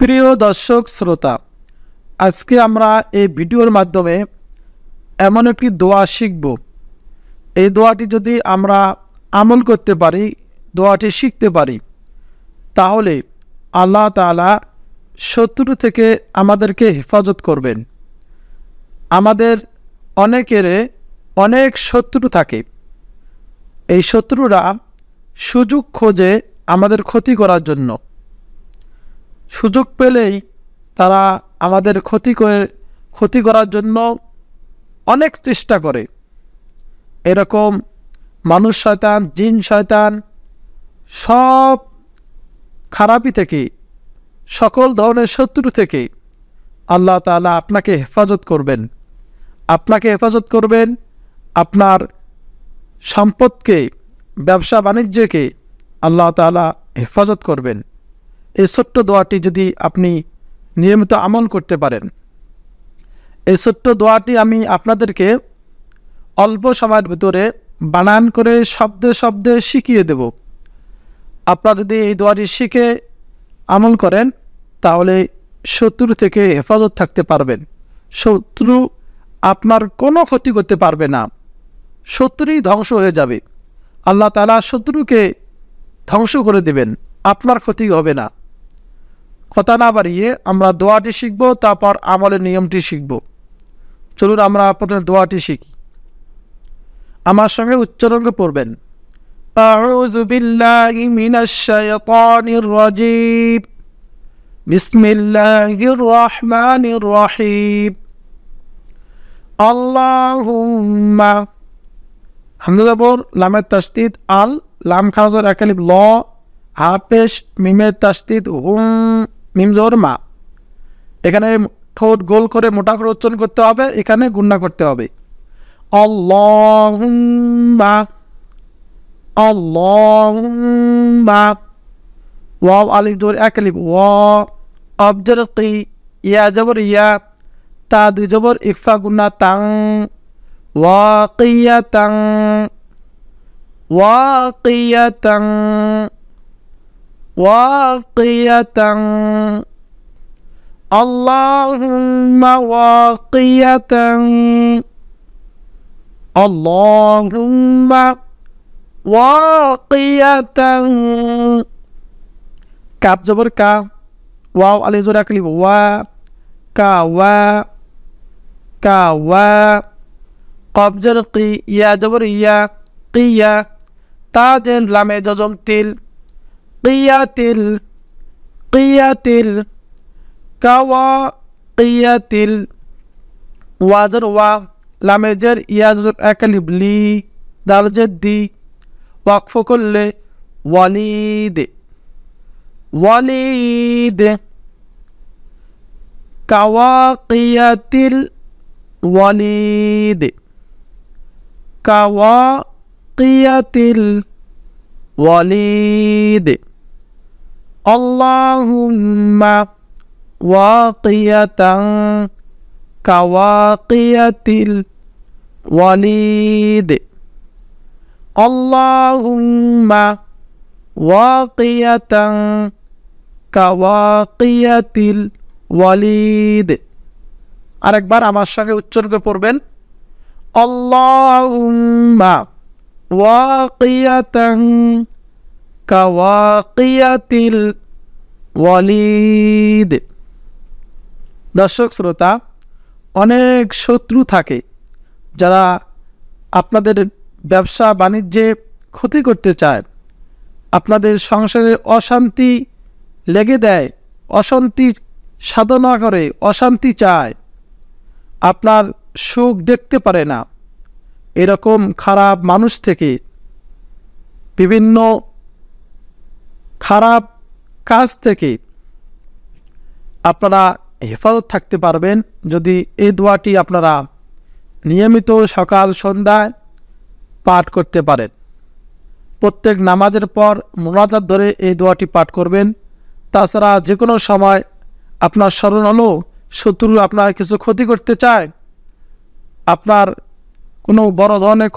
প্রিয় দর্শক শ্রোতা, আজকে আমরা এই ভিডিওর মাধ্যমে এমন একটি দোয়া শিখব। এই দোয়াটি যদি আমরা আমল করতে পারি, দোয়াটি শিখতে পারি, তাহলে আল্লাহ তাআলা শত্রু থেকে আমাদেরকে হেফাজত করবেন। আমাদের অনেকের অনেক শত্রু থাকে। এই শত্রুরা সুযোগ খোঁজে আমাদের ক্ষতি করার জন্য। সুযোগ পেলেই তারা আমাদের ক্ষতি করার জন্য অনেক চেষ্টা করে। এরকম মানুষ শয়তান, জিন শয়তান, সব খারাপি থেকে, সকল ধরনের শত্রু থেকে আল্লাহ তাআলা আপনাকে হেফাজত করবেন। আপনার সম্পদকে, ব্যবসা বাণিজ্যকে আল্লাহ তাআলা হেফাজত করবেন। এই ছোট্ট দোয়াটি যদি আপনি নিয়মিত আমল করতে পারেন, এই ছোট্ট দোয়াটি আমি আপনাদেরকে অল্প সময়ের ভিতরে বানান করে শব্দে শব্দে শিখিয়ে দেব। আপনারা যদি এই দোয়াটি শিখে আমল করেন, তাহলে শত্রু থেকে হেফাজত থাকতে পারবেন। শত্রু আপনার কোনো ক্ষতি করতে পারবে না, শত্রুই ধ্বংস হয়ে যাবে। আল্লাহ তাআলা শত্রুকে ধ্বংস করে দেবেন, আপনার ক্ষতি হবে না। কথা না বাড়িয়ে আমরা দোয়াটি শিখব, তারপর আমলের নিয়মটি শিখব। চলুন আমরা প্রথমে দোয়াটি শিখি। আমার সঙ্গে উচ্চারণ পড়বেন। আউযু বিল্লাহি মিনাশ শাইতানির রাজীম। বিসমিল্লাহির রহমানির রহিম। আল্লাহুম্মা, হামজা জবর, লামের তাসদীদ আল, লাম খাজর একালিফ ল, হা পেশ, মিমের তাসদীদ হুম, মিম জবর মা। এখানে ঠোঁট গোল করে মোটা করে উচ্চারণ করতে হবে, এখানে গুণনা করতে হবে। আল্লাহুম্মা, আল্লাহুম্মা। ওয়াও আলিফ জবর একালিফ ওয়া, অবজর কি, ইয়া জবর ইয়া, তা দুই জবর ইকফা গুণনা তাং, ওয়াকিয়াতাং, ওয়াকিয়াতাং, ওয়াকিয়াতাং। আল্লাহুম্মা ওয়াকিয়াতাং, আল্লাহুম্মা ওয়াকিয়াতাং। কাপ জবর কা, ওয়াও আলিফ জবর একালিফ ওয়া, কা ওয়া, কা ওয়া। কফ জবর কি, ইয়া জবর ইয়া, কিয়া, তা জের লামে জজম তিল, কিয়াতিল, কিয়াতিল, কাওয়া কিয়াতিল। ওয়া জবর ওয়া, লামে জের ইয়া জবর একালিফ লি, দাল জের দি, ওয়াকফ করলে ওয়ালিদ, ওয়ালিদ। কাওয়া কিয়াতিল ওয়ালিদ, কাওয়া কিয়াতিল ওয়ালিদ। আল্লাহুম্মা ওয়াকিয়াতাং, কাওয়াকিয়াতিল ওয়ালিদ। আল্লাহুম্মা ওয়াকিয়াতাং, কাওয়াকিয়াতিল ওয়ালিদ। আরেকবার আমার সঙ্গে উচ্চারণ করে পড়বেন। আল্লাহুম্মা ওয়াকিয়াতাং, কাওয়াকিয়াতিল ওয়ালিদ। দর্শক শ্রোতা, অনেক শত্রু থাকে যারা আপনাদের ব্যবসা বাণিজ্যে ক্ষতি করতে চায়, আপনাদের সংসারে অশান্তি লেগে দেয়, অশান্তি সাধনা করে, অশান্তি চায়, আপনার সুখ দেখতে পারে না। এরকম খারাপ মানুষ থেকে, বিভিন্ন খারাপ কাজ থেকে আপনারা হেফাজত থাকতে পারবেন যদি এই দোয়াটি আপনারা নিয়মিত সকাল সন্ধ্যায় পাঠ করতে পারেন। প্রত্যেক নামাজের পর মুনাজাত ধরে এই দোয়াটি পাঠ করবেন। তাছাড়া যে কোনো সময় আপনার স্মরণ হলো শত্রু আপনার কিছু ক্ষতি করতে চায়, আপনার কোনো বড় ধরনের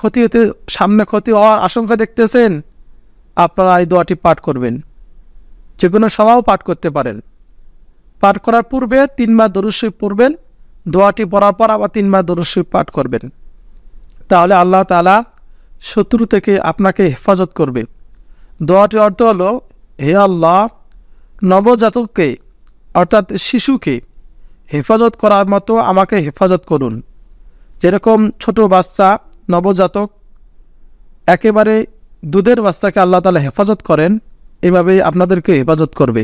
সামনে ক্ষতি হওয়ার আশঙ্কা দেখতেছেন, আপনারা এই দোয়াটি পাঠ করবেন। যে কোনো সময়ও পাঠ করতে পারেন। পাঠ করার পূর্বে 3 বার দরুদ শরীফ পড়বেন, দোয়াটি পড়ার পর আবার 3 বার দরুদ শরীফ পাঠ করবেন। তাহলে আল্লাহ তাআলা শত্রু থেকে আপনাকে হেফাজত করবে। দোয়াটির অর্থ হলো, হে আল্লাহ, নবজাতককে অর্থাৎ শিশুকে হেফাজত করার মতো আমাকে হেফাজত করুন। যেরকম ছোট বাচ্চা নবজাতক একেবারে দুধের বাচ্চাকে আল্লাহ তাআলা হেফাজত করেন, এভাবেই আপনাদেরকে হেফাজত করবে।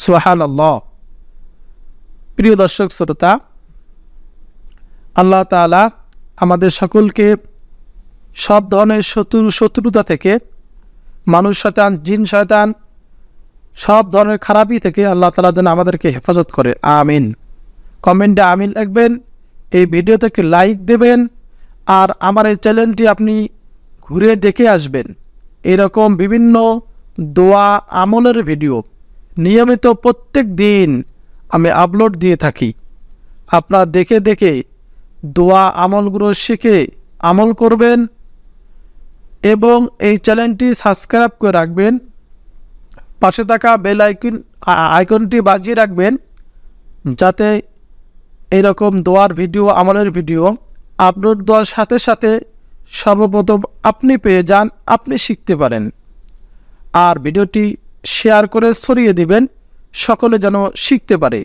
সুবহানাল্লাহ। প্রিয় দর্শক শ্রোতা, আল্লাহ তাআলা আমাদের সকলকে সব ধরনের শত্রুতা থেকে, মানুষ শয়তান, জিন শয়তান, সব ধরনের খারাপি থেকে আল্লাহ তাআলা যেন আমাদেরকে হেফাজত করে। আমিন। কমেন্টে আমিন লিখবেন, এই ভিডিও থেকে লাইক দেবেন, আর আমার এই চ্যানেলটি আপনি ঘুরে দেখে আসবেন। এরকম বিভিন্ন দোয়া আমলের ভিডিও নিয়মিত প্রত্যেক দিন আমি আপলোড দিয়ে থাকি। আপনারা দেখে দেখে দোয়া আমলগুলো শিখে আমল করবেন এবং এই চ্যানেলটি সাবস্ক্রাইব করে রাখবেন। পাশে থাকা বেল আইকনটি বাজিয়ে রাখবেন, যাতে এরকম দোয়ার ভিডিও, আমলের ভিডিও আপলোড দেওয়ার সাথে সাথে সর্বপ্রথম আপনি পেয়ে যান, আপনি শিখতে পারেন। আর ভিডিওটি শেয়ার করে ছড়িয়ে দিবেন, সকলে যেন শিখতে পারে।